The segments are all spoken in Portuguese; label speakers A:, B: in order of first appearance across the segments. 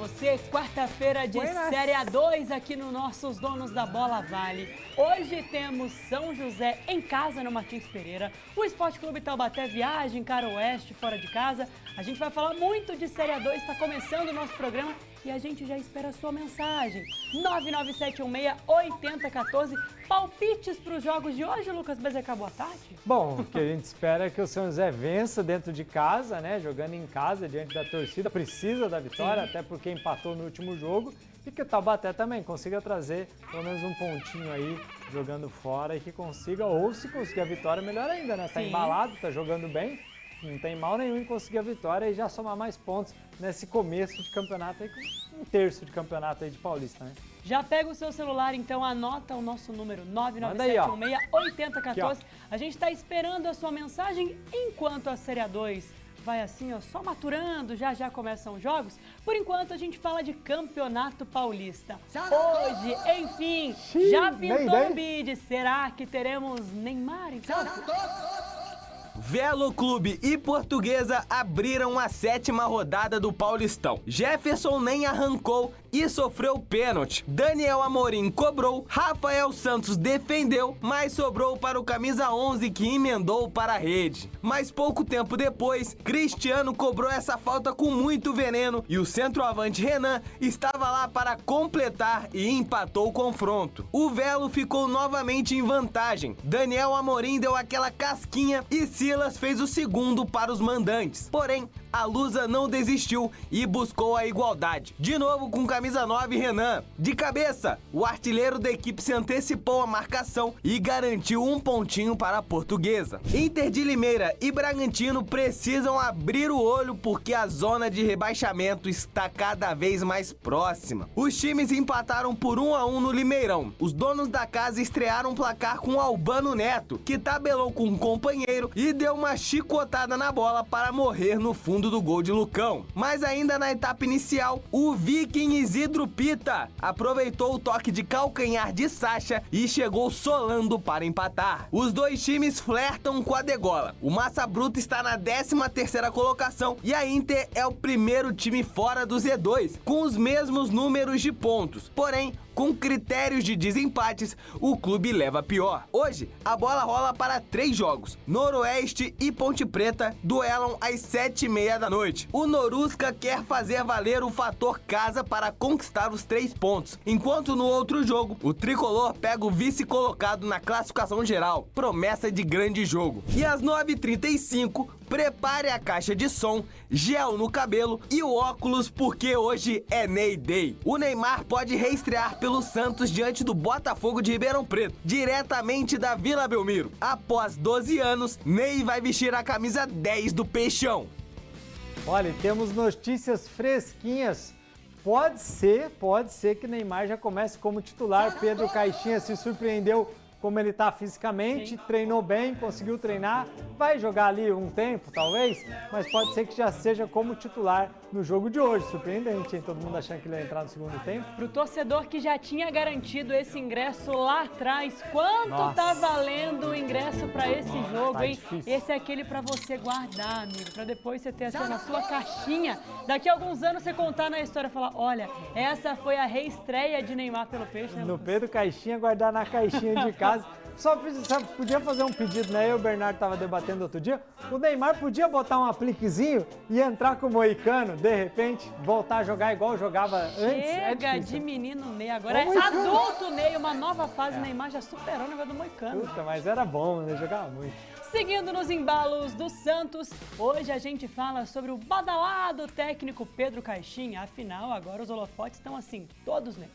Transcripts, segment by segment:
A: você. Quarta-feira de Série A2 aqui no nossos Donos da Bola Vale. Hoje temos São José em casa no Martins Pereira. O Esporte Clube Taubaté viaja, encara o Oeste fora de casa. A gente vai falar muito de Série A2, está começando o nosso programa e a gente já espera a sua mensagem. 99716-8014. Palpites para os jogos de hoje, Lucas Bezerra, boa tarde.
B: Bom, o que a gente espera é que o São José vença dentro de casa, né? Jogando em casa, diante da torcida. Precisa da vitória, até porque empatou no último jogo. E que o Taubaté também consiga trazer pelo menos um pontinho aí, jogando fora. E que consiga, ou se conseguir a vitória, melhor ainda, né? Tá embalado, tá jogando bem. Não tem mal nenhum em conseguir a vitória e já somar mais pontos nesse começo de campeonato aí, com um terço de campeonato aí de Paulista, né?
A: Já pega o seu celular, então anota o nosso número 99716-8014. A gente está esperando a sua mensagem enquanto a Série A2 vai assim, ó, só maturando, já começam os jogos. Por enquanto a gente fala de Campeonato Paulista. Hoje, enfim, já pintou o bid. Será que teremos Neymar em campo?
C: Velo Clube e Portuguesa abriram a 7ª rodada do Paulistão. Jefferson nem arrancou e sofreu pênalti. Daniel Amorim cobrou, Rafael Santos defendeu, mas sobrou para o camisa 11 que emendou para a rede. Mas pouco tempo depois, Cristiano cobrou essa falta com muito veneno e o centroavante Renan estava lá para completar e empatou o confronto. O Velo ficou novamente em vantagem. Daniel Amorim deu aquela casquinha e Silas fez o segundo para os mandantes. Porém, a Lusa não desistiu e buscou a igualdade. De novo com camisa 9, Renan. De cabeça, o artilheiro da equipe se antecipou à marcação e garantiu um pontinho para a Portuguesa. Inter de Limeira e Bragantino precisam abrir o olho porque a zona de rebaixamento está cada vez mais próxima. Os times empataram por 1-1 no Limeirão. Os donos da casa estrearam um placar com Albano Neto, que tabelou com um companheiro e deu uma chicotada na bola para morrer no fundo do gol de Lucão. Mas ainda na etapa inicial, o Viking Isidro Pita aproveitou o toque de calcanhar de Sacha e chegou solando para empatar. Os dois times flertam com a degola. O Massa Bruta está na 13ª colocação e a Inter é o primeiro time fora do Z2, com os mesmos números de pontos. Porém, com critérios de desempates, o clube leva pior. Hoje, a bola rola para 3 jogos. Noroeste e Ponte Preta duelam às 7h30 da noite. O Norusca quer fazer valer o fator casa para conquistar os 3 pontos, enquanto no outro jogo, o Tricolor pega o vice-colocado na classificação geral. Promessa de grande jogo. E às 9h35, prepare a caixa de som, gel no cabelo e o óculos porque hoje é Ney Day. O Neymar pode reestrear pelo Santos diante do Botafogo de Ribeirão Preto, diretamente da Vila Belmiro. Após 12 anos, Ney vai vestir a camisa 10 do Peixão.
B: Olha, temos notícias fresquinhas. Pode ser que Neymar já comece como titular. Pedro Caixinha se surpreendeu como ele está fisicamente, treinou bem, conseguiu treinar, vai jogar ali um tempo, talvez, mas pode ser que já seja como titular no jogo de hoje. Surpreendente, hein? Todo mundo achando que ele ia entrar no segundo tempo.
A: Pro torcedor que já tinha garantido esse ingresso lá atrás, quanto tá valendo o ingresso para esse jogo, hein?
B: Difícil.
A: Esse é aquele para você guardar, amigo, para depois você ter assim na sua caixinha. Daqui a alguns anos você contar na história e falar, olha, essa foi a reestreia de Neymar pelo Peixe, né?
B: No Pedro Caixinha, guardar na caixinha de casa. Só podia fazer um pedido, né? Eu e o Bernardo tava debatendo outro dia. O Neymar podia botar um apliquezinho e entrar com o moicano, de repente, voltar a jogar igual jogava antes.
A: Chega de menino Ney, agora é adulto Ney, uma nova fase. O Neymar já superou o negócio do moicano.
B: Puta, mas era bom, né? Jogava muito.
A: Seguindo nos embalos do Santos, hoje a gente fala sobre o badalado técnico Pedro Caixinha. Afinal, agora os holofotes estão assim, todos nele.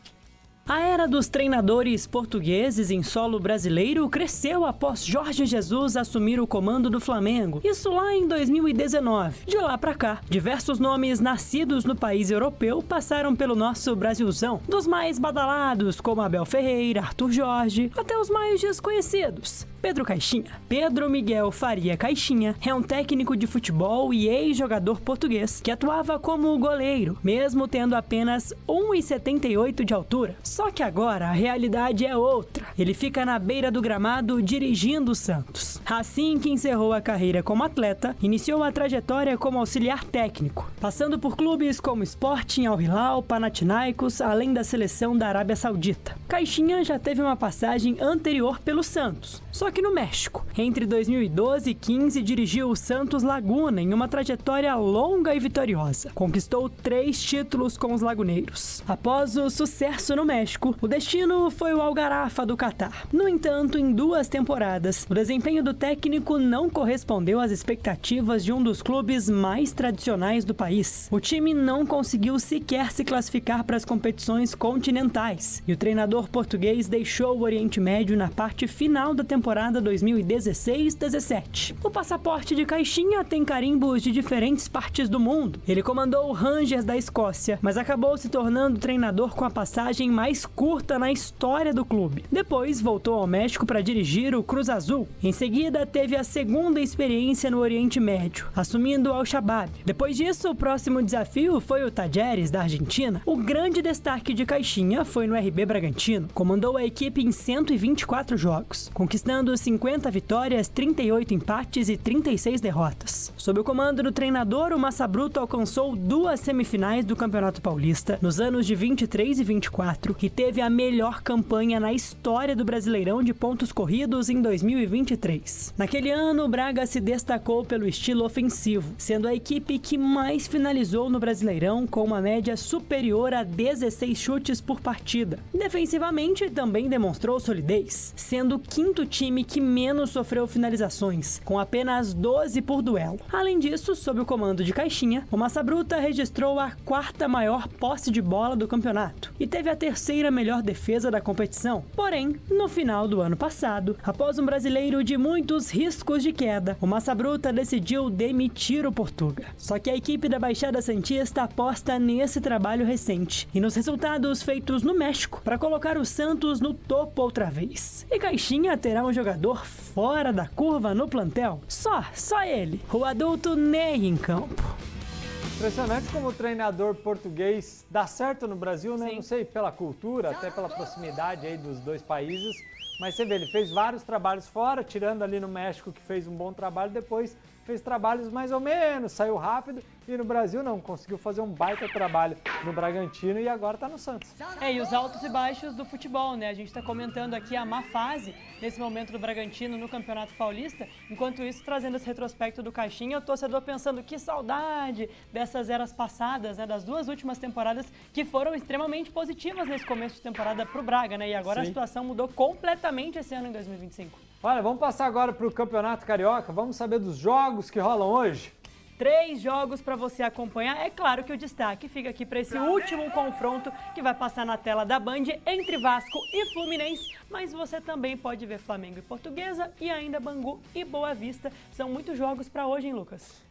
A: A era dos treinadores portugueses em solo brasileiro cresceu após Jorge Jesus assumir o comando do Flamengo. Isso lá em 2019. De lá pra cá, diversos nomes nascidos no país europeu passaram pelo nosso Brasilzão. Dos mais badalados, como Abel Ferreira, Arthur Jorge, até os mais desconhecidos. Pedro Caixinha. Pedro Miguel Faria Caixinha é um técnico de futebol e ex-jogador português que atuava como goleiro, mesmo tendo apenas 1,78 de altura. Só que agora a realidade é outra. Ele fica na beira do gramado dirigindo o Santos. Assim que encerrou a carreira como atleta, iniciou a trajetória como auxiliar técnico, passando por clubes como Sporting, Al Hilal, Panathinaikos, além da seleção da Arábia Saudita. Caixinha já teve uma passagem anterior pelo Santos, só que no México. Entre 2012 e 2015 dirigiu o Santos Laguna em uma trajetória longa e vitoriosa. Conquistou 3 títulos com os laguneiros. Após o sucesso no México, o destino foi o Al Gharafa do Catar. No entanto, em 2 temporadas, o desempenho do técnico não correspondeu às expectativas de um dos clubes mais tradicionais do país. O time não conseguiu sequer se classificar para as competições continentais e o treinador português deixou o Oriente Médio na parte final da temporada 2016-17. O passaporte de Caixinha tem carimbos de diferentes partes do mundo. Ele comandou o Rangers da Escócia, mas acabou se tornando treinador com a passagem mais curta na história do clube. Depois voltou ao México para dirigir o Cruz Azul. Em seguida, teve a segunda experiência no Oriente Médio, assumindo o Al-Shabaab. Depois disso, o próximo desafio foi o Talleres da Argentina. O grande destaque de Caixinha foi no RB Bragantino. Comandou a equipe em 124 jogos, conquistando 50 vitórias, 38 empates e 36 derrotas. Sob o comando do treinador, o Massa Bruto alcançou 2 semifinais do Campeonato Paulista nos anos de 23 e 24 e teve a melhor campanha na história do Brasileirão de pontos corridos em 2023. Naquele ano, o Braga se destacou pelo estilo ofensivo, sendo a equipe que mais finalizou no Brasileirão com uma média superior a 16 chutes por partida. Defensivamente, também demonstrou solidez, sendo o 5º time que menos sofreu finalizações, com apenas 12 por duelo. Além disso, sob o comando de Caixinha, o Massa Bruta registrou a 4ª maior posse de bola do campeonato e teve a 3ª melhor defesa da competição. Porém, no final do ano passado, após um brasileiro de muitos riscos de queda, o Massa Bruta decidiu demitir o Portuga. Só que a equipe da Baixada Santista aposta nesse trabalho recente e nos resultados feitos no México para colocar o Santos no topo outra vez. E Caixinha terá um jogador fora da curva no plantel. Só ele, o adulto Ney em campo.
B: Impressionante como o treinador português dá certo no Brasil, né?
A: Sim.
B: Não sei, pela cultura, até pela proximidade aí dos 2 países. Mas você vê, ele fez vários trabalhos fora, tirando ali no México, que fez um bom trabalho, depois fez trabalhos mais ou menos, saiu rápido, e no Brasil não, conseguiu fazer um baita trabalho no Bragantino e agora tá no Santos.
A: E os altos e baixos do futebol, né? A gente tá comentando aqui a má fase nesse momento do Bragantino no Campeonato Paulista, enquanto isso, trazendo esse retrospecto do Caixinha, o torcedor pensando que saudade dessas eras passadas, né? Das 2 últimas temporadas que foram extremamente positivas nesse começo de temporada pro Braga, né? E agora Sim. A situação mudou completamente esse ano em 2025.
B: Olha, vamos passar agora pro Campeonato Carioca, vamos saber dos jogos que rolam hoje?
A: 3 jogos para você acompanhar. É claro que o destaque fica aqui para esse último confronto que vai passar na tela da Band entre Vasco e Fluminense, mas você também pode ver Flamengo e Portuguesa e ainda Bangu e Boa Vista. São muitos jogos para hoje, hein, Lucas?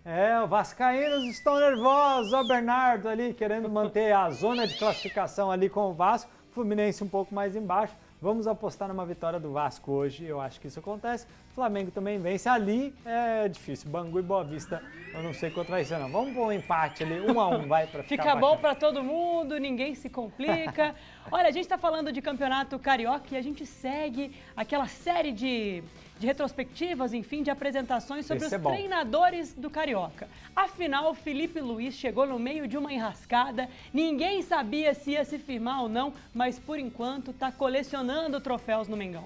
B: Os vascaínos estão nervosos, o Bernardo ali querendo manter a zona de classificação ali com o Vasco, Fluminense um pouco mais embaixo. Vamos apostar numa vitória do Vasco hoje, eu acho que isso acontece. Flamengo também vence, ali é difícil. Bangu e Boa Vista, eu não sei quanto vai ser não. Vamos pôr um empate ali, 1-1 vai para ficar
A: Fica bom para todo mundo, ninguém se complica. Olha, a gente está falando de Campeonato Carioca e a gente segue aquela série de retrospectivas, enfim, de apresentações sobre os treinadores do Carioca. Afinal, Felipe Luiz chegou no meio de uma enrascada, ninguém sabia se ia se firmar ou não, mas por enquanto está colecionando troféus no Mengão.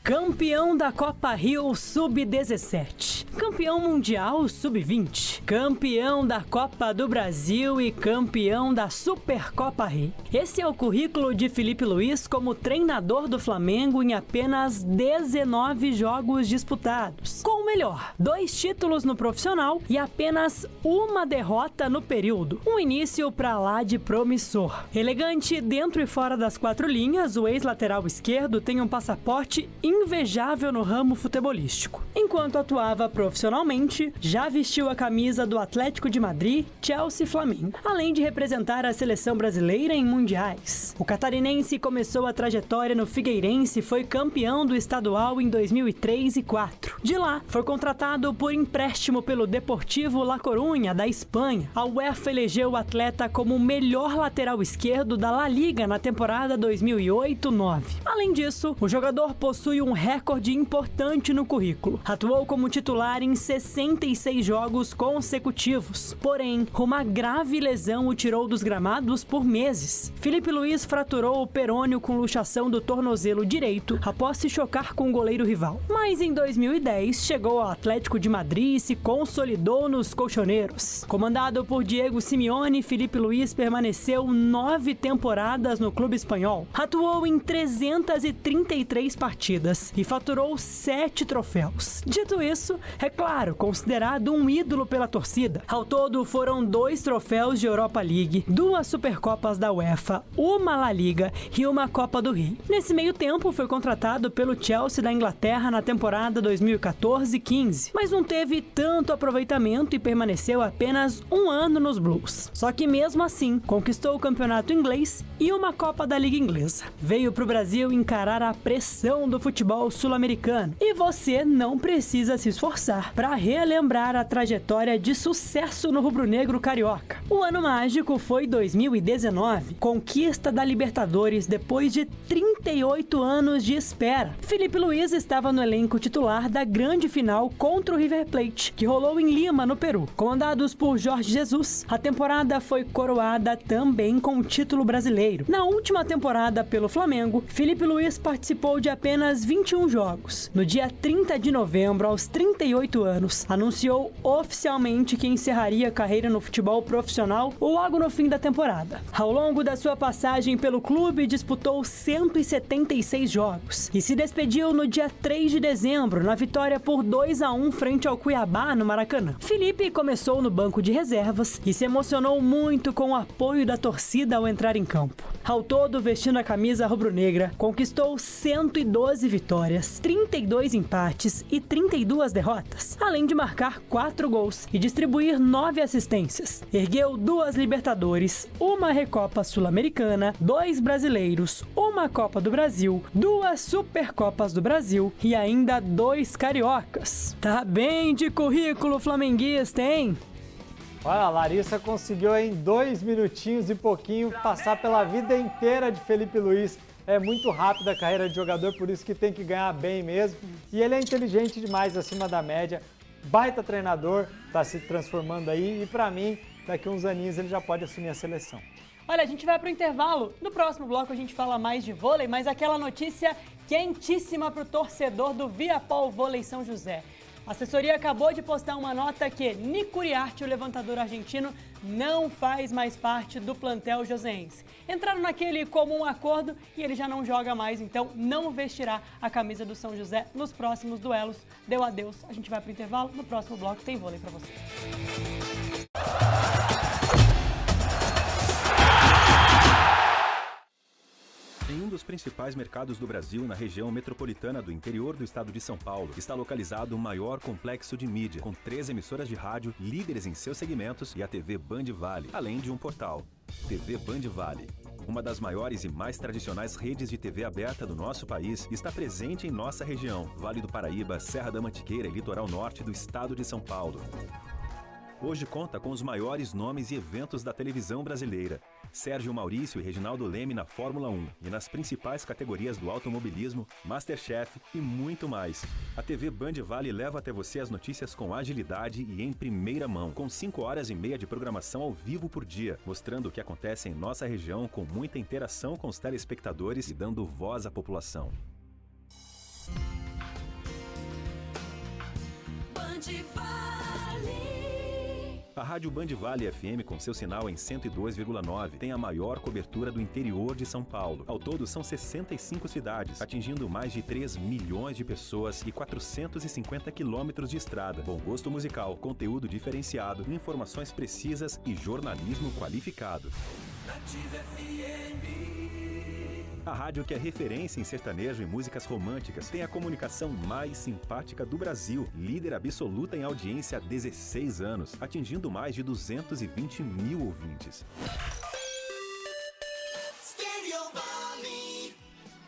A: Campeão da Copa Rio Sub-17, campeão mundial Sub-20, campeão da Copa do Brasil e campeão da Supercopa Rei. Esse é o currículo de Felipe Luiz como treinador do Flamengo em apenas 19 jogos disputados. Com uma melhor, 2 títulos no profissional e apenas uma derrota no período. Um início pra lá de promissor. Elegante dentro e fora das 4 linhas, o ex-lateral esquerdo tem um passaporte invejável no ramo futebolístico. Enquanto atuava profissionalmente, já vestiu a camisa do Atlético de Madrid, Chelsea e Flamengo, além de representar a seleção brasileira em mundiais. O catarinense começou a trajetória no Figueirense e foi campeão do estadual em 2003 e 2004. De lá, foi contratado por empréstimo pelo Deportivo La Coruña, da Espanha. A UEFA elegeu o atleta como o melhor lateral esquerdo da La Liga na temporada 2008-09. Além disso, o jogador possui um recorde importante no currículo. Atuou como titular em 66 jogos consecutivos. Porém, uma grave lesão o tirou dos gramados por meses. Filipe Luís fraturou o perônio com luxação do tornozelo direito após se chocar com o goleiro rival. Mas em 2010 chegou ao Atlético de Madrid e se consolidou nos colchoneiros. Comandado por Diego Simeone, Filipe Luís permaneceu 9 temporadas no clube espanhol. Atuou em 333 partidas e faturou 7 troféus. Dito isso, é claro, considerado um ídolo pela torcida. Ao todo, foram 2 troféus de Europa League, 2 Supercopas da UEFA, uma La Liga e uma Copa do Rei. Nesse meio tempo, foi contratado pelo Chelsea da Inglaterra na temporada 2014-15, mas não teve tanto aproveitamento e permaneceu apenas 1 ano nos Blues. Só que mesmo assim, conquistou o campeonato inglês e uma Copa da Liga Inglesa. Veio para o Brasil encarar a pressão do futebol sul-americano. E você não precisa se esforçar para relembrar a trajetória de sucesso no rubro-negro carioca. O ano mágico foi 2019, conquista da Libertadores depois de 38 anos de espera. Filipe Luís estava no elenco titular da grande final contra o River Plate, que rolou em Lima, no Peru. Comandados por Jorge Jesus, a temporada foi coroada também com o título brasileiro. Na última temporada pelo Flamengo, Filipe Luís participou de apenas 21 jogos. No dia 30 de novembro, aos 38 anos, anunciou oficialmente que encerraria a carreira no futebol profissional logo no fim da temporada. Ao longo da sua passagem pelo clube, disputou 176 jogos e se despediu no dia 3 de dezembro, na vitória por 2-1 frente ao Cuiabá, no Maracanã. Filipe começou no banco de reservas e se emocionou muito com o apoio da torcida ao entrar em campo. Ao todo, vestindo a camisa rubro-negra, conquistou 112 vitórias, 32 empates e 32 derrotas, além de marcar 4 gols e distribuir 9 assistências. Ergueu 2 Libertadores, uma Recopa Sul-Americana, 2 brasileiros, uma Copa do Brasil, 2 Supercopas do Brasil e ainda 2 cariocas. Tá bem de currículo flamenguista, hein?
B: Olha, a Larissa conseguiu em 2 minutinhos e pouquinho passar pela vida inteira de Filipe Luís. É muito rápida a carreira de jogador, por isso que tem que ganhar bem mesmo. E ele é inteligente demais, acima da média. Baita treinador, tá se transformando aí. E pra mim, daqui a uns aninhos ele já pode assumir a seleção.
A: Olha, a gente vai pro intervalo. No próximo bloco a gente fala mais de vôlei, mas aquela notícia quentíssima pro torcedor do Viapol Vôlei São José. A assessoria acabou de postar uma nota que Nico Uriarte, o levantador argentino, não faz mais parte do plantel joseense. Entraram naquele comum acordo e ele já não joga mais, então não vestirá a camisa do São José nos próximos duelos. Deu adeus, a gente vai pro intervalo, no próximo bloco tem vôlei pra você.
D: Em um dos principais mercados do Brasil, na região metropolitana do interior do estado de São Paulo, está localizado o maior complexo de mídia, com 3 emissoras de rádio, líderes em seus segmentos, e a TV Band Vale, além de um portal. TV Band Vale, uma das maiores e mais tradicionais redes de TV aberta do nosso país, está presente em nossa região, Vale do Paraíba, Serra da Mantiqueira e litoral norte do estado de São Paulo. Hoje conta com os maiores nomes e eventos da televisão brasileira. Sérgio Maurício e Reginaldo Leme na Fórmula 1 e nas principais categorias do automobilismo, MasterChef e muito mais. A TV Band Vale leva até você as notícias com agilidade e em primeira mão, com 5 horas e meia de programação ao vivo por dia, mostrando o que acontece em nossa região com muita interação com os telespectadores e dando voz à população.
E: Band Vale.
D: A Rádio Band Vale FM, com seu sinal em 102,9, tem a maior cobertura do interior de São Paulo. Ao todo, são 65 cidades, atingindo mais de 3 milhões de pessoas e 450 quilômetros de estrada. Bom gosto musical, conteúdo diferenciado, informações precisas e jornalismo qualificado. Nativa FM. A rádio que é referência em sertanejo e músicas românticas, tem a comunicação mais simpática do Brasil, líder absoluta em audiência há 16 anos, atingindo mais de 220 mil ouvintes.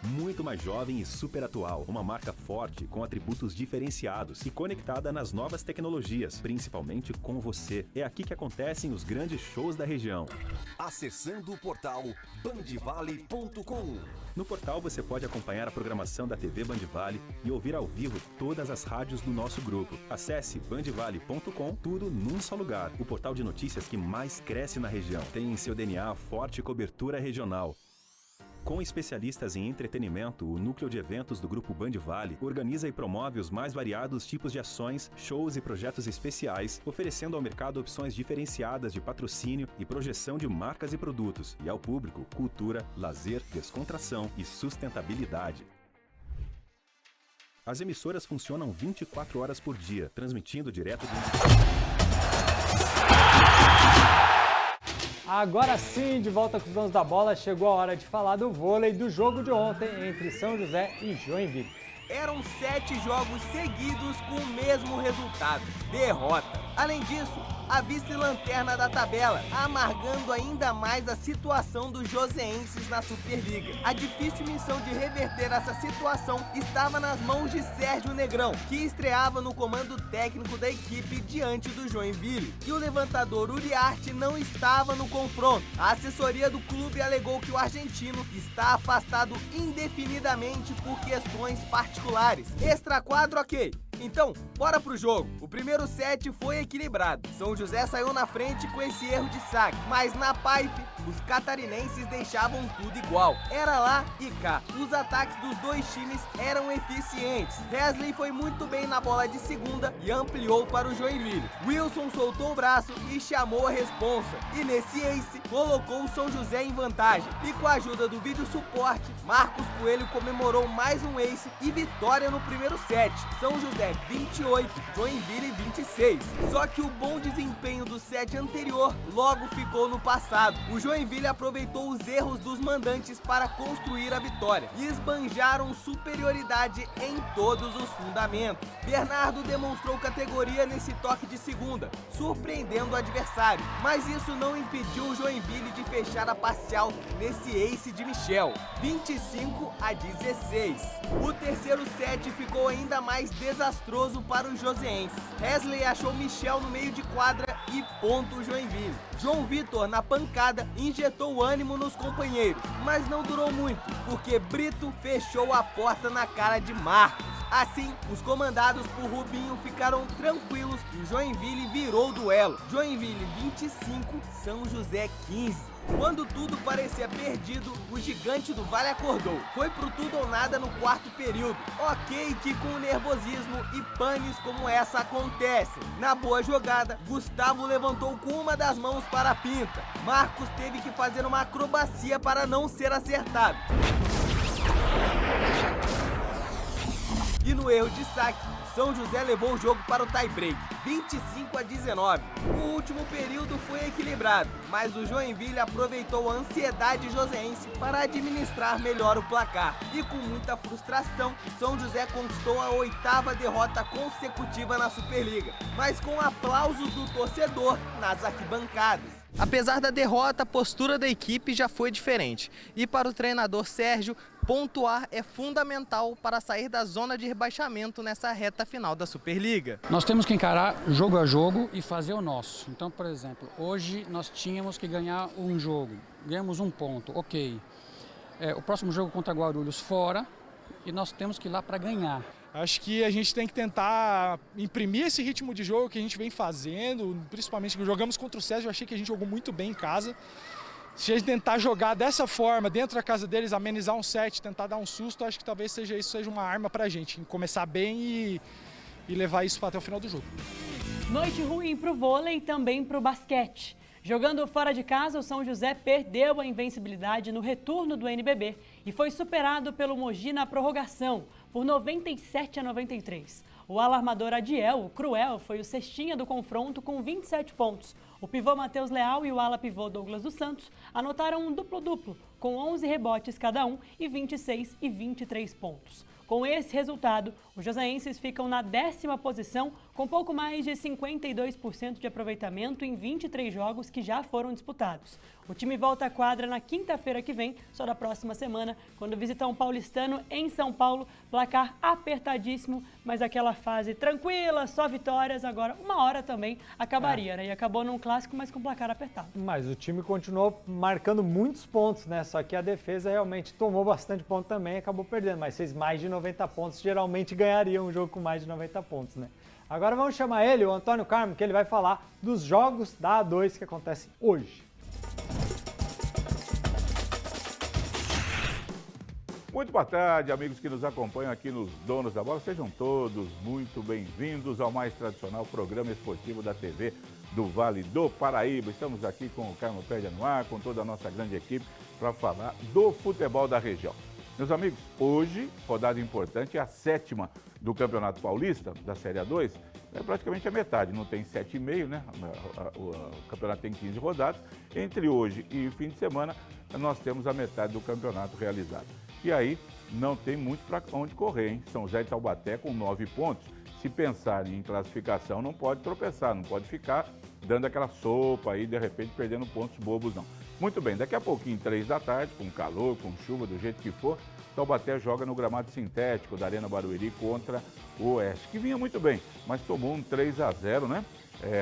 D: Muito mais jovem e super atual, uma marca forte, com atributos diferenciados e conectada nas novas tecnologias, principalmente com você. É aqui que acontecem os grandes shows da região.
E: Acessando o portal bandvale.com.
D: No portal você pode acompanhar a programação da TV Band Vale e ouvir ao vivo todas as rádios do nosso grupo. Acesse bandvale.com, tudo num só lugar. O portal de notícias que mais cresce na região. Tem em seu DNA forte cobertura regional. Com especialistas em entretenimento, o núcleo de eventos do Grupo Band Vale organiza e promove os mais variados tipos de ações, shows e projetos especiais, oferecendo ao mercado opções diferenciadas de patrocínio e projeção de marcas e produtos, e ao público cultura, lazer, descontração e sustentabilidade. As emissoras funcionam 24 horas por dia, transmitindo direto do...
B: Agora sim, de volta com os donos da bola, chegou a hora de falar do vôlei do jogo de ontem entre São José e Joinville.
C: Eram 7 jogos seguidos com o mesmo resultado, derrota. Além disso, a vice-lanterna da tabela, amargando ainda mais a situação dos joseenses na Superliga. A difícil missão de reverter essa situação estava nas mãos de Sérgio Negrão, que estreava no comando técnico da equipe diante do Joinville. E o levantador Uriarte não estava no confronto. A assessoria do clube alegou que o argentino está afastado indefinidamente por questões particulares. Extraquadro, ok. Então, bora pro jogo. O primeiro set foi equilibrado. São José saiu na frente com esse erro de saque, mas na pipe, os catarinenses deixavam tudo igual. Era lá e cá. Os ataques dos dois times eram eficientes. Hesley foi muito bem na bola de segunda e ampliou para o Joinville. Wilson soltou o braço e chamou a responsa. E nesse ace, colocou o São José em vantagem. E com a ajuda do vídeo suporte, Marcos Coelho comemorou mais um ace e vitória no primeiro set. São José 28, Joinville 26. Só que o bom desempenho do set anterior logo ficou no passado. O Joinville aproveitou os erros dos mandantes para construir a vitória e esbanjaram superioridade em todos os fundamentos. Bernardo demonstrou categoria nesse toque de segunda, surpreendendo o adversário, mas isso não impediu o Joinville de fechar a parcial nesse ace de Michel, 25-16. O terceiro set ficou ainda mais desastroso para os joseenses. Hesley achou Michel no meio de quadra e ponto o Joinville. João Vitor, na pancada, injetou ânimo nos companheiros, mas não durou muito, porque Brito fechou a porta na cara de Marcos. Assim, os comandados por Rubinho ficaram tranquilos e o Joinville virou o duelo. Joinville 25, São José 15. Quando tudo parecia perdido, o gigante do Vale acordou. Foi pro tudo ou nada no quarto período. Ok que com nervosismo e panes como essa acontecem. Na boa jogada, Gustavo levantou com uma das mãos para a pinta. Marcos teve que fazer uma acrobacia para não ser acertado. E no erro de saque, São José levou o jogo para o tie-break, 25-19. O último período foi equilibrado, mas o Joinville aproveitou a ansiedade joseense para administrar melhor o placar. E com muita frustração, São José conquistou a 8ª derrota consecutiva na Superliga, mas com aplausos do torcedor nas arquibancadas. Apesar da derrota, a postura da equipe já foi diferente. E para o treinador Sérgio, pontuar é fundamental para sair da zona de rebaixamento nessa reta final da Superliga.
F: Nós temos que encarar jogo a jogo e fazer o nosso. Então, por exemplo, hoje nós tínhamos que ganhar um jogo. Ganhamos um ponto, ok. O próximo jogo contra Guarulhos fora e nós temos que ir lá para ganhar.
G: Acho que a gente tem que tentar imprimir esse ritmo de jogo que a gente vem fazendo, principalmente que jogamos contra o César, eu achei que a gente jogou muito bem em casa. Se a gente tentar jogar dessa forma, dentro da casa deles, amenizar um set, tentar dar um susto, acho que talvez isso seja uma arma pra gente, começar bem e levar isso até o final do jogo.
A: Noite ruim para o vôlei e também para o basquete. Jogando fora de casa, o São José perdeu a invencibilidade no retorno do NBB e foi superado pelo Mogi na prorrogação, por 97-93. O alarmador Adiel, o Cruel, foi o cestinha do confronto com 27 pontos. O pivô Matheus Leal e o ala pivô Douglas dos Santos anotaram um duplo-duplo, com 11 rebotes cada um e 26 e 23 pontos. Com esse resultado, os joseenses ficam na 10ª posição, com pouco mais de 52% de aproveitamento em 23 jogos que já foram disputados. O time volta à quadra na quinta-feira que vem, só da próxima semana, quando visita um paulistano em São Paulo. Placar apertadíssimo, mas aquela fase tranquila, só vitórias. Agora, uma hora também acabaria, né? E acabou num clássico, mas com placar apertado.
B: Mas o time continuou marcando muitos pontos, né? Só que a defesa realmente tomou bastante ponto também e acabou perdendo. Mas fez mais de 90 pontos, geralmente ganharia um jogo com mais de 90 pontos, né? Agora vamos chamar ele, o Antônio Carmo, que ele vai falar dos jogos da A2 que acontecem hoje.
H: Muito boa tarde, amigos que nos acompanham aqui nos Donos da Bola. Sejam todos muito bem-vindos ao mais tradicional programa esportivo da TV do Vale do Paraíba. Estamos aqui com o Carmo Pédia no ar, com toda a nossa grande equipe, para falar do futebol da região. Meus amigos, hoje, rodada importante, é a 7ª do Campeonato Paulista, da Série A2. É praticamente a metade, não tem 7,5, né? O campeonato tem 15 rodadas. Entre hoje e o fim de semana, nós temos a metade do campeonato realizado. E aí, não tem muito para onde correr, hein? São José e Taubaté com 9 pontos. Se pensar em classificação, não pode tropeçar, não pode ficar dando aquela sopa aí, de repente, perdendo pontos bobos, não. Muito bem, daqui a pouquinho, 3 da tarde, com calor, com chuva, do jeito que for, Taubaté joga no gramado sintético da Arena Barueri contra o Oeste, que vinha muito bem, mas tomou um 3-0, né?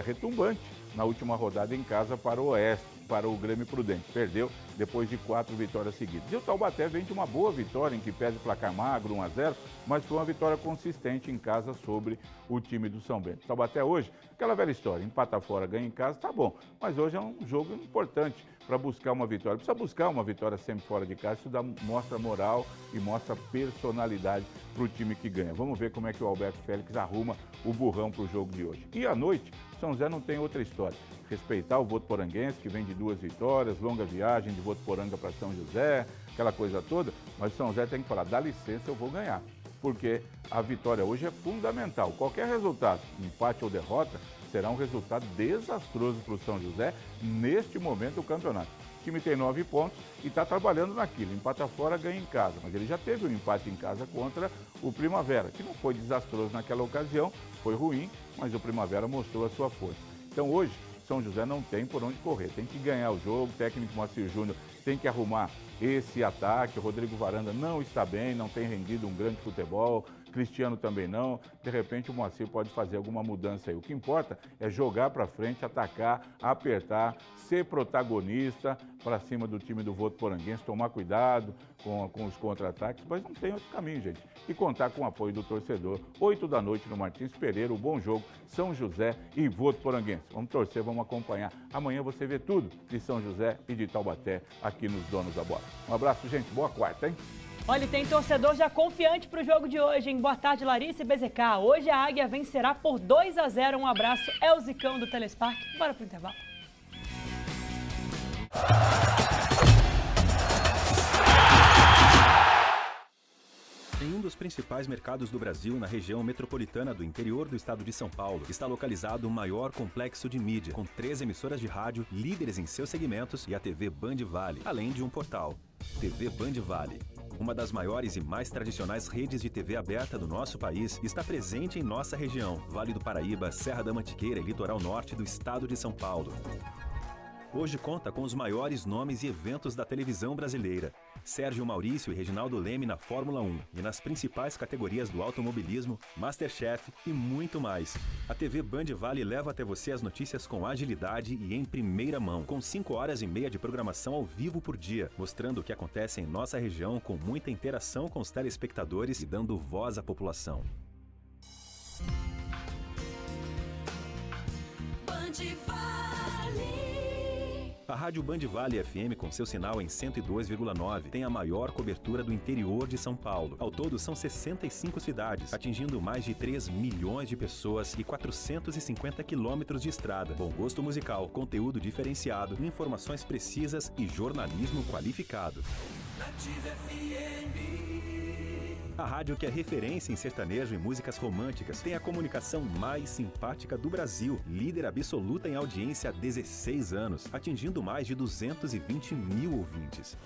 H: Retumbante na última rodada em casa para o Oeste, para o Grêmio Prudente. Perdeu depois de 4 vitórias seguidas. E o Taubaté vem de uma boa vitória, em que pese placar magro, 1-0, mas foi uma vitória consistente em casa sobre o time do São Bento. Taubaté hoje, aquela velha história, empata fora, ganha em casa, tá bom, mas hoje é um jogo importante para buscar uma vitória. Precisa buscar uma vitória sempre fora de casa, isso mostra moral e mostra personalidade para o time que ganha. Vamos ver como é que o Alberto Félix arruma o burrão para o jogo de hoje. E à noite, São José não tem outra história. Respeitar o Votuporanguense, que vem de 2 vitórias, longa viagem de Votuporanga para São José, aquela coisa toda, mas o São José tem que falar, dá licença, eu vou ganhar. Porque a vitória hoje é fundamental. Qualquer resultado, empate ou derrota, será um resultado desastroso para o São José neste momento do campeonato. O time tem 9 pontos e está trabalhando naquilo. Empata fora, ganha em casa. Mas ele já teve um empate em casa contra o Primavera, que não foi desastroso naquela ocasião, foi ruim, mas o Primavera mostrou a sua força. Então hoje, São José não tem por onde correr, tem que ganhar o jogo, o técnico Moacir Júnior tem que arrumar esse ataque, o Rodrigo Varanda não está bem, não tem rendido um grande futebol, Cristiano também não, de repente o Moacir pode fazer alguma mudança aí. O que importa é jogar para frente, atacar, apertar, ser protagonista para cima do time do Votuporanguense, tomar cuidado com os contra-ataques, mas não tem outro caminho, gente. E contar com o apoio do torcedor. 8 da noite no Martins Pereira, o bom jogo, São José e Votuporanguense. Vamos torcer, vamos acompanhar. Amanhã você vê tudo de São José e de Taubaté aqui nos Donos da Bola. Um abraço, gente. Boa quarta, hein?
A: Olha, tem torcedor já confiante para o jogo de hoje, hein? Boa tarde, Larissa e BZK. Hoje a Águia vencerá por 2-0. Um abraço, é o Zicão do Telespark. Bora pro intervalo.
D: Em um dos principais mercados do Brasil, na região metropolitana do interior do estado de São Paulo, está localizado o maior complexo de mídia, com 3 emissoras de rádio, líderes em seus segmentos, e a TV Band Vale, além de um portal. TV Band Vale, uma das maiores e mais tradicionais redes de TV aberta do nosso país, está presente em nossa região, Vale do Paraíba, Serra da Mantiqueira e litoral norte do estado de São Paulo. Hoje conta com os maiores nomes e eventos da televisão brasileira. Sérgio Maurício e Reginaldo Leme na Fórmula 1 e nas principais categorias do automobilismo, Masterchef e muito mais. A TV Band Vale leva até você as notícias com agilidade e em primeira mão, com 5 horas e meia de programação ao vivo por dia, mostrando o que acontece em nossa região com muita interação com os telespectadores e dando voz à população.
I: Band Vale.
D: A Rádio Band Vale FM, com seu sinal em 102,9, tem a maior cobertura do interior de São Paulo. Ao todo, são 65 cidades, atingindo mais de 3 milhões de pessoas e 450 quilômetros de estrada. Bom gosto musical, conteúdo diferenciado, informações precisas e jornalismo qualificado. A rádio que é referência em sertanejo e músicas românticas tem a comunicação mais simpática do Brasil, líder absoluta em audiência há 16 anos, atingindo mais de 220 mil ouvintes.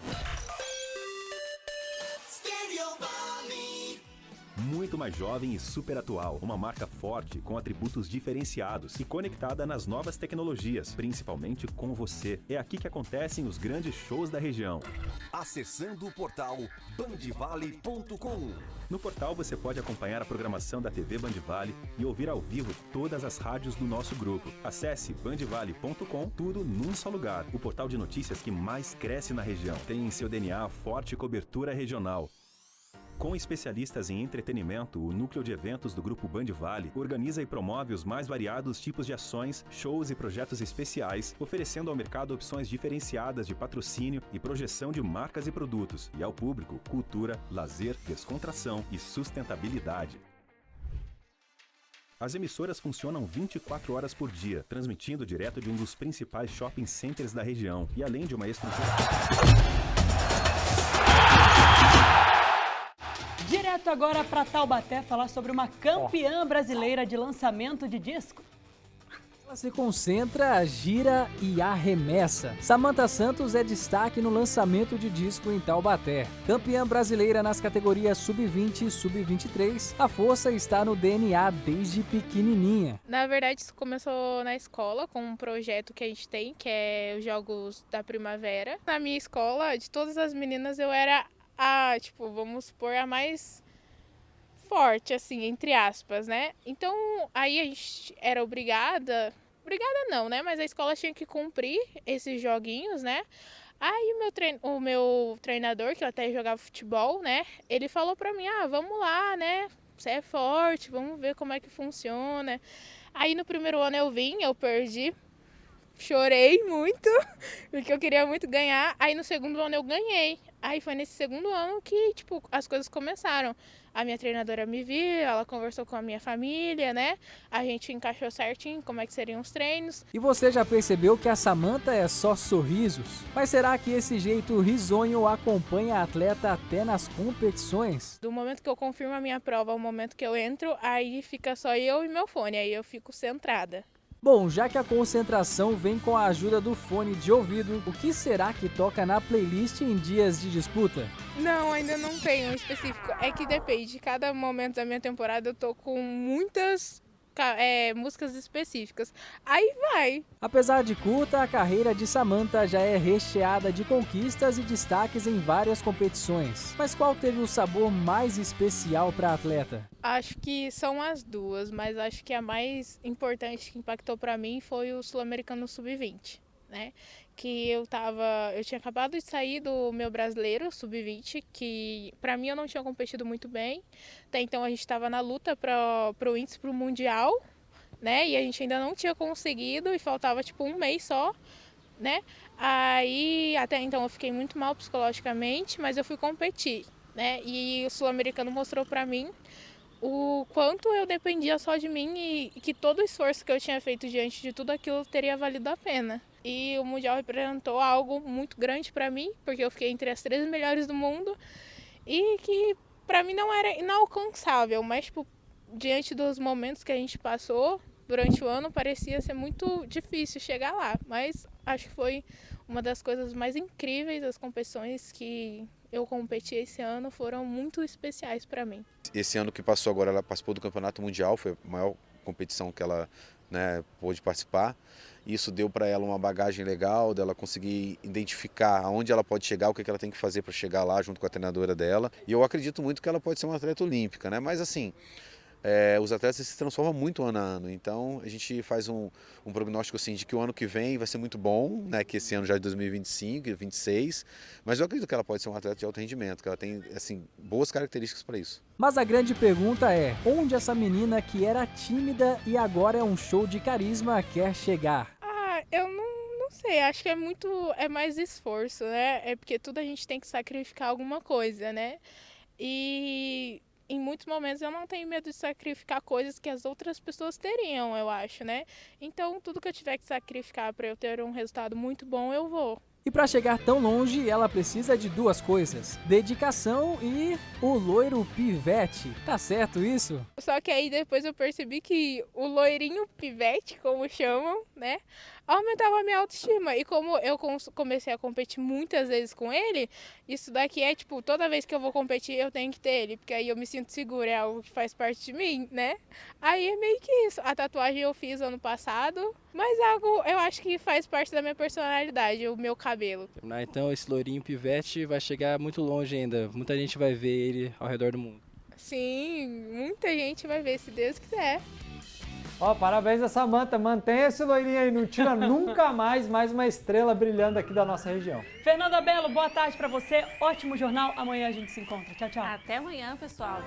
D: Muito mais jovem e super atual, uma marca forte com atributos diferenciados e conectada nas novas tecnologias, principalmente com você. É aqui que acontecem os grandes shows da região.
E: Acessando o portal bandvale.com.
D: No portal você pode acompanhar a programação da TV Band Vale e ouvir ao vivo todas as rádios do nosso grupo. Acesse bandvale.com, tudo num só lugar. O portal de notícias que mais cresce na região. Tem em seu DNA forte cobertura regional. Com especialistas em entretenimento, o núcleo de eventos do Grupo Band Vale organiza e promove os mais variados tipos de ações, shows e projetos especiais, oferecendo ao mercado opções diferenciadas de patrocínio e projeção de marcas e produtos, e ao público cultura, lazer, descontração e sustentabilidade. As emissoras funcionam 24 horas por dia, transmitindo direto de um dos principais shopping centers da região, e além de uma estrutura...
A: Direto agora para Taubaté falar sobre uma campeã brasileira de lançamento de disco.
I: Ela se concentra, gira e arremessa. Samantha Santos é destaque no lançamento de disco em Taubaté. Campeã brasileira nas categorias Sub-20 e Sub-23, a força está no DNA desde pequenininha.
J: Na verdade, isso começou na escola com um projeto que a gente tem, que é os Jogos da Primavera. Na minha escola, de todas as meninas, eu era vamos supor, a mais forte, assim, entre aspas, né? Então, aí a gente era obrigada não, né? Mas a escola tinha que cumprir esses joguinhos, né? Aí o meu treinador, que até jogava futebol, né? Ele falou pra mim, vamos lá, né? Você é forte, vamos ver como é que funciona. Aí no primeiro ano eu perdi. Chorei muito, porque eu queria muito ganhar. Aí no segundo ano eu ganhei. Aí foi nesse segundo ano que, as coisas começaram. A minha treinadora me viu, ela conversou com a minha família, né? A gente encaixou certinho como é que seriam os treinos.
I: E você já percebeu que a Samantha é só sorrisos? Mas será que esse jeito risonho acompanha a atleta até nas competições?
J: Do momento que eu confirmo a minha prova ao momento que eu entro, aí fica só eu e meu fone, aí eu fico centrada.
I: Bom, já que a concentração vem com a ajuda do fone de ouvido, o que será que toca na playlist em dias de disputa?
J: Não, ainda não tenho um específico. É que depende. Cada momento da minha temporada eu tô com muitas músicas específicas. Aí vai.
I: Apesar de curta, a carreira de Samantha já é recheada de conquistas e destaques em várias competições. Mas qual teve o sabor mais especial para a atleta?
J: Acho que são as duas, mas acho que a mais importante que impactou para mim foi o Sul-Americano Sub-20, né? Que eu tinha acabado de sair do meu brasileiro Sub-20, que para mim eu não tinha competido muito bem. Até então a gente estava na luta para o índice para o Mundial, né? E a gente ainda não tinha conseguido e faltava um mês só, né? Aí até então eu fiquei muito mal psicologicamente, mas eu fui competir, né? E o Sul-Americano mostrou para mim o quanto eu dependia só de mim e que todo o esforço que eu tinha feito diante de tudo aquilo teria valido a pena. E o Mundial representou algo muito grande para mim, porque eu fiquei entre as 3 melhores do mundo e que para mim não era inalcançável, mas diante dos momentos que a gente passou durante o ano, parecia ser muito difícil chegar lá. Mas acho que foi uma das coisas mais incríveis, as competições que eu competi esse ano foram muito especiais para mim.
K: Esse ano que passou agora, ela participou do Campeonato Mundial, foi a maior competição que ela pôde participar. Isso deu para ela uma bagagem legal, dela conseguir identificar aonde ela pode chegar, o que ela tem que fazer para chegar lá junto com a treinadora dela. E eu acredito muito que ela pode ser uma atleta olímpica, né? Mas assim, os atletas se transformam muito ano a ano, então a gente faz um prognóstico assim, de que o ano que vem vai ser muito bom, né? Que esse ano já é 2025, 2026, mas eu acredito que ela pode ser uma atleta de alto rendimento, que ela tem assim, boas características para isso.
I: Mas a grande pergunta é, onde essa menina que era tímida e agora é um show de carisma quer chegar?
J: Eu não sei, acho que é mais esforço, né? É porque tudo a gente tem que sacrificar alguma coisa, né? E em muitos momentos eu não tenho medo de sacrificar coisas que as outras pessoas teriam, eu acho, né? Então, tudo que eu tiver que sacrificar para eu ter um resultado muito bom, eu vou.
I: E para chegar tão longe, ela precisa de duas coisas: dedicação e o loiro pivete. Tá certo isso?
J: Só que aí depois eu percebi que o loirinho pivete, como chamam, né, aumentava a minha autoestima. E como eu comecei a competir muitas vezes com ele, isso daqui é tipo, toda vez que eu vou competir eu tenho que ter ele, porque aí eu me sinto segura, é algo que faz parte de mim, né? Aí é meio que isso. A tatuagem eu fiz ano passado, mas algo eu acho que faz parte da minha personalidade, o meu cabelo.
L: Então esse loirinho pivete vai chegar muito longe ainda, muita gente vai ver ele ao redor do mundo.
J: Sim, muita gente vai ver, se Deus quiser.
B: Ó, parabéns a Samantha, mantenha esse loirinho aí, não tira nunca mais uma estrela brilhando aqui da nossa região.
A: Fernanda Belo, boa tarde pra você, ótimo jornal, amanhã a gente se encontra. Tchau, tchau.
M: Até amanhã, pessoal. Tchau.